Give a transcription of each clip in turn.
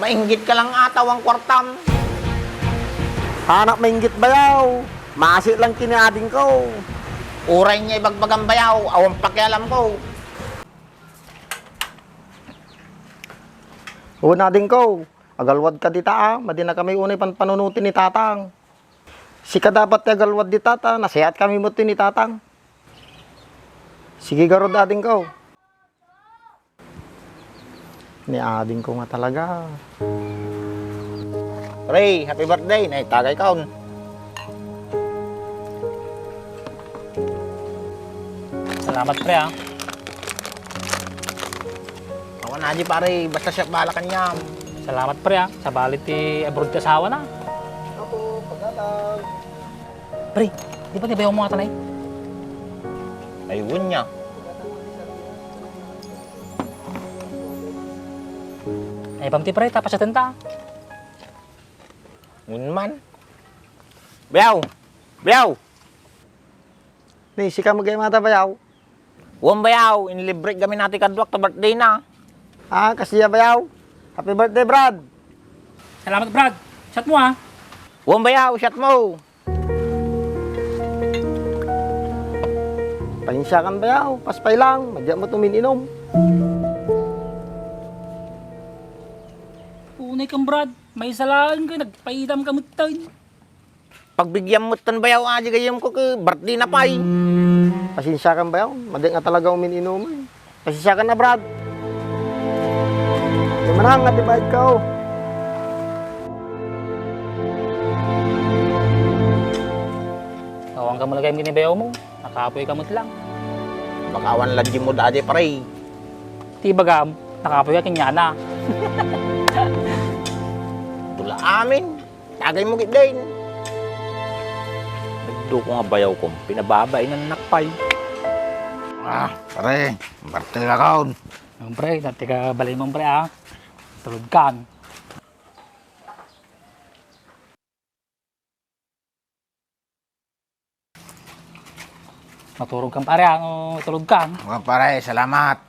Mainggit ka lang atawang kwartam. Hanak mainggit bayaw. Maasit lang kiniading ko. Uray niya ibagbagang bayaw, awang pakialam ko. Una din ko. Agalwad ka di ta, madi na kami unay panunutin ni tatang. Sika dapat agalwad di tata, nasayat kami mutin ni tatang. Sige garod ading ko. Ni ading ko nga talaga. Ray, happy birthday. Naitagay kaon. Salamat pre ah. Ako na di pare, basta siya bala kanya. Salamat pre ah. Sa balit abroad ka asawa na. Ako, pagkatang. Pre, di ba bayaw mo nga tanay? Ayun niya. Ay pamti pre, tapos sa tenta. Ngun man. Bayaw! Bayaw! Ni, sika magay mata bayaw. Huwag bayaw, inilibre kami natin kadwak to birthday na. Ah, kasiya bayaw. Happy birthday, Brad. Salamat Brad. Chat mo ah. Huwag bayaw, shot mo. Pahinsya kan bayaw. Paspay lang. Madya mo tumininom. Punay kang Brad. May salaan ka, nagpaidam ka mo tayo. Pagbigyan mo tan bayaw, aja gayam ko ke birthday na pay. Pasensya kan bayaw. Madya nga talaga umininom. Pasensya ka na, Brad. Di manang nga tibay ka. Awang ka mo lagay mo bayaw mo. Nakapoy ka mo lang. Bakawan lagi mo dati pare. Di ba nakapoy ka kanya na. Tula amin. Tagay mo git din. Nagdo ko nga bayaw ko. Pinababay ng nakpay. Ah, pare. Birthday ka kaon. Ang pre, dati ka balay mong pre ah. Tulog kan. Maturog kang pare ah, tulog kan. Mga pare, salamat.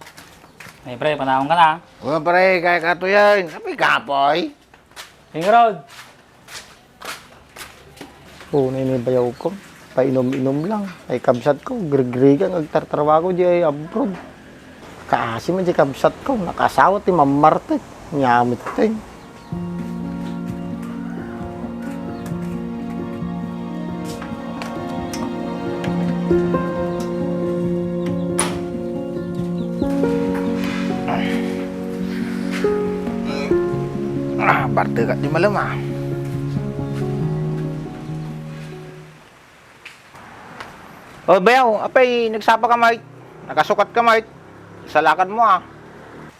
Ay pre, panahon ka na. Mga pare, kaya ka to yan. Sabi kapoy. Fingerod! Oo, ni bayaw ko. Painom-inom lang. Ay kabsat ko. Grigrigan. Nagtartrawa ko di ay abroad. Kaasi man di kabsat ko. Nakasawat ni Ma'am Marta. Nyamit ko eh. Birthday ka di malam ah. Oh, bayaw, apay, nagsapa ka, mate. Nakasukat ka, mate. Sa lakad mo, ah.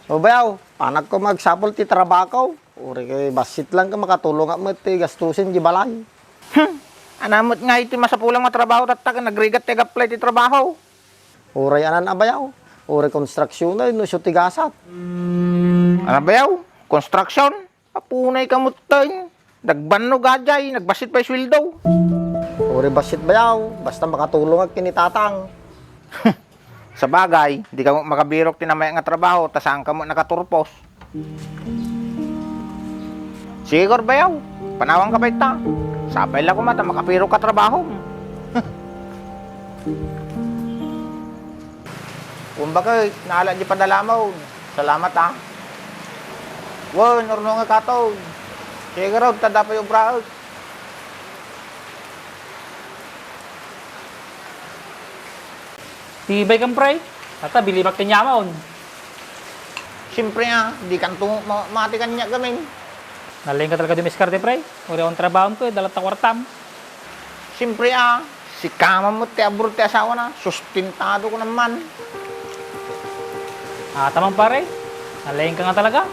O bayaw, panak ko magsapol ti trabaho. Uri kay basit lang ka makatulong at mo ti gastusin di balay. Anamot nga iti masapulang matrabaho tatak, nagrigat ti apply ti trabaho. Uray anan a bayaw. Uri konstruksyon na no ti gasat. Ano, bayaw? Construction? Apunay ka mutay. Nagban no gajay, nagbasit pa sweldo. Uri basit bayaw, basta makatulong at kinitatang. Sa bagay, di ka mo makabirok tinamay nga trabaho, tasaan ka mo nakaturpos. Sigor bayaw, panawang ka ba ita? Sapay lang ko mata, makapirok ka trabaho. Kumbaga, naala di padala mo. Salamat ah. Wow, norno nga kato. Siguro, tada pa yung braot. Tibay kang pre. Tata, bilibak kanya mo. Siyempre ah, di kanto mati kanya gamin. Naling ka talaga dumiskarte pre. Uri akong trabaho ko dalat na kwartam. Siyempre ah, si kama mo ti abroad ti asawa na, sustentado ko naman. Ah, tamang pare. Naling ka nga talaga.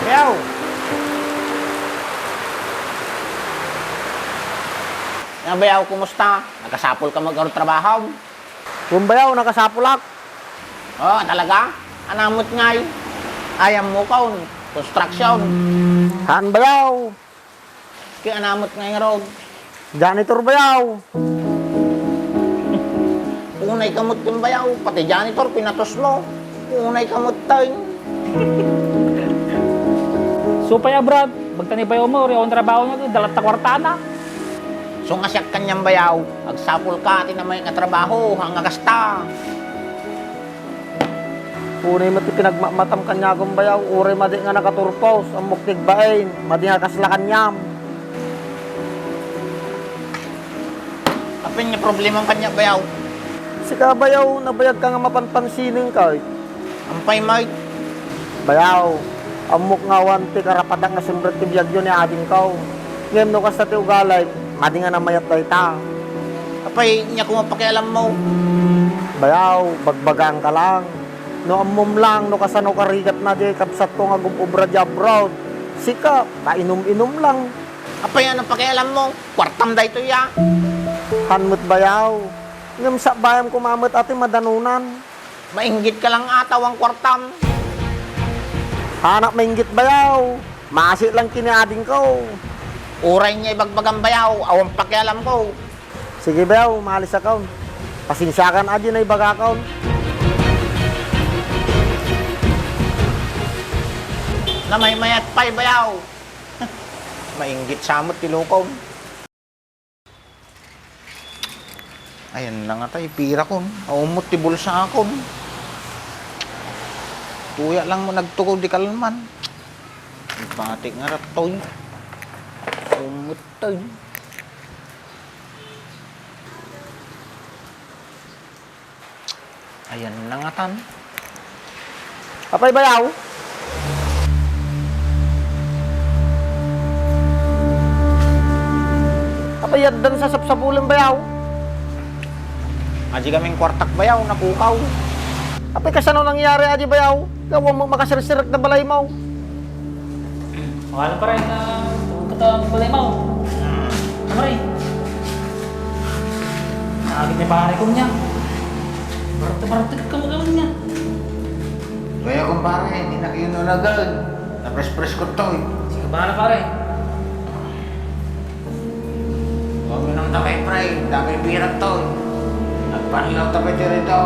Bayaw! Nga bayaw, kumusta? Nagkasapol ka magkaroon trabaho? Kung bayaw, nakasapulak. Oh, talaga? Anamot ngay. Ayam mo kaon. Construction. Han bayaw. Kaya anamot ngayon raw. Janitor bayaw. Unay kamot yung bayaw. Pati janitor, pinatos mo. Unay kamot tayo. So pa ya Brad, magtani bayaw mo, uri ang trabaho niya, dalat ta kwartana. So nga siya kanyang bayaw. Agsapol ka, tinamay nga trabaho, hanga kasta. Unay mati pinagmatam kanya akong bayaw. Uray madi nga nakaturpos. Ang muktig bain. Madi nga kaslakan niyam. Apin niya problema ang kanya bayaw. Sika bayaw, nabayad ka nga mapanpansinin ka. Ampay Mike. Bayaw, amok nga wanti karapatak nga sembret ti biyag yun ni ading kaw. Ngayon no kas ti ugalay, madi nga namayat day ta. Apay niya kung mapakialam mo. Bayaw, bagbagang ka lang. No amom lang, no kasano karigat na di kapsat ko nga gumubra di abroad. Sika, kainom-inom lang. Apay anong pakialam mo? Kwartam da ito ya. Hanmut bayaw. Ngam sa bayam kumamot ati madanunan. Mainggit ka lang ataw ang kwartam. Hanak mainggit bayaw. Maasi lang kiniading ko. Uray niya ibagbagang bayaw. Awang pakialam ko. Sige bayaw, maalis akaw. Pasinsyakan aja na ibagakaw. Na may mayat pa'y bayaw. Mainggit samot tilukom. Ayan na nga tayo, pira kon. Aumot ti bulsa akon. Tuya lang mo nagtukod di kalman. Ipatik nga ratoy. Aumot tayo. Ayan na nga tan. Apay bayaw? Apay yaddan sa sapsapuling bayaw? Aji kaming kwartak bayaw, napukaw. Apay kasano nangyari aji bayaw? Gawa mo makasirsirak na balay mo. Wala pa rin na katawang balay mo. Ano rin? Nakagit ni pare ko niya. Barata-barata ka magawin niya. Kaya kumpare, hindi na kayo nunagad. Napres-pres ko to eh. Sige, bahala pare. Huwag mo nang takay, pre. Dami birat to eh. Nagpanilaw tapay dito.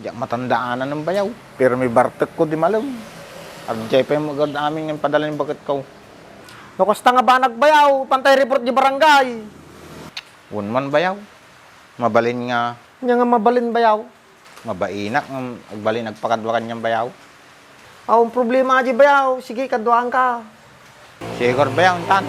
Diyak matandaanan ng bayaw. Pero may bartek ko di malam. At diyay pa yung magod amin yung padala ng bakit ko. Nakusta nga ba nagbayaw? Pantay report di barangay. Unman bayaw. Mabalin nga. Nya nga mabalin bayaw. Mabainak. Agbalin nagpakadwakan niyang bayaw. Ang problema aji bayaw. Sige, kadwaan ka. Sigor bayaw, tan.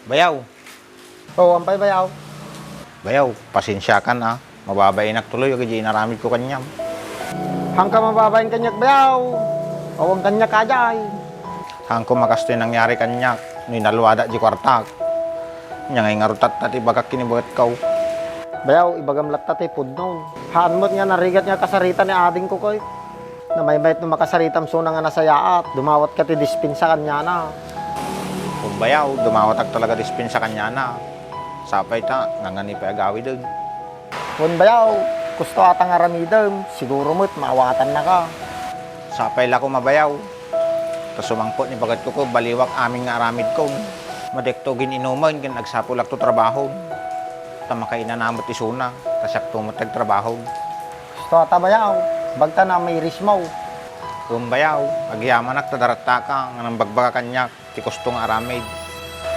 Bayaw. Oo, ampay bayaw. Bayaw, pasensya ka na. Mababainak tuloy. Kaya inaramid ko kanyang. Hangka mababayin kanyak bayaw. Awang kanyak ajay. Hang ko makasto yung nangyari kanyak. No'y naluwada di kwartak. Nya ngay ngarutat tati bagak kinibuhat kaw. Bayaw, ibagam latta ti pudno. Haanmot nga narigat nga kasarita ni ading ko koy. Na may bayit no makasaritam so nga nasayaat. Dumawat ka ti dispensa kanya na. Kung bayaw, dumawatag talaga dispin sa kanya na. Sapay ta, ngangani pa agawi doon. Kung bayaw, gusto atang aramidam. Siguro mo't maawatan na ka. Sapay la ko mabayaw. Tas sumangpot ni bagat ko baliwak aming nga aramid ko. Madekto gin inuman, gin nagsapulak to trabaho. Tamakainan namot isuna, tasyak tumutag trabaho. Gusto ata bayaw, bagta na may rismaw. Kung bayaw, agyaman ak tadarata ka, nga nang bagbaga kanyak, ti kustong aramid.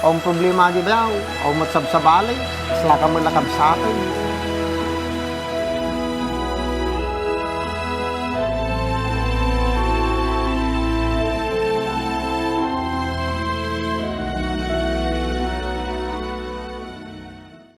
Ang problema di bayaw, o matsabsabalay. Isla ka mo lakab sa akin.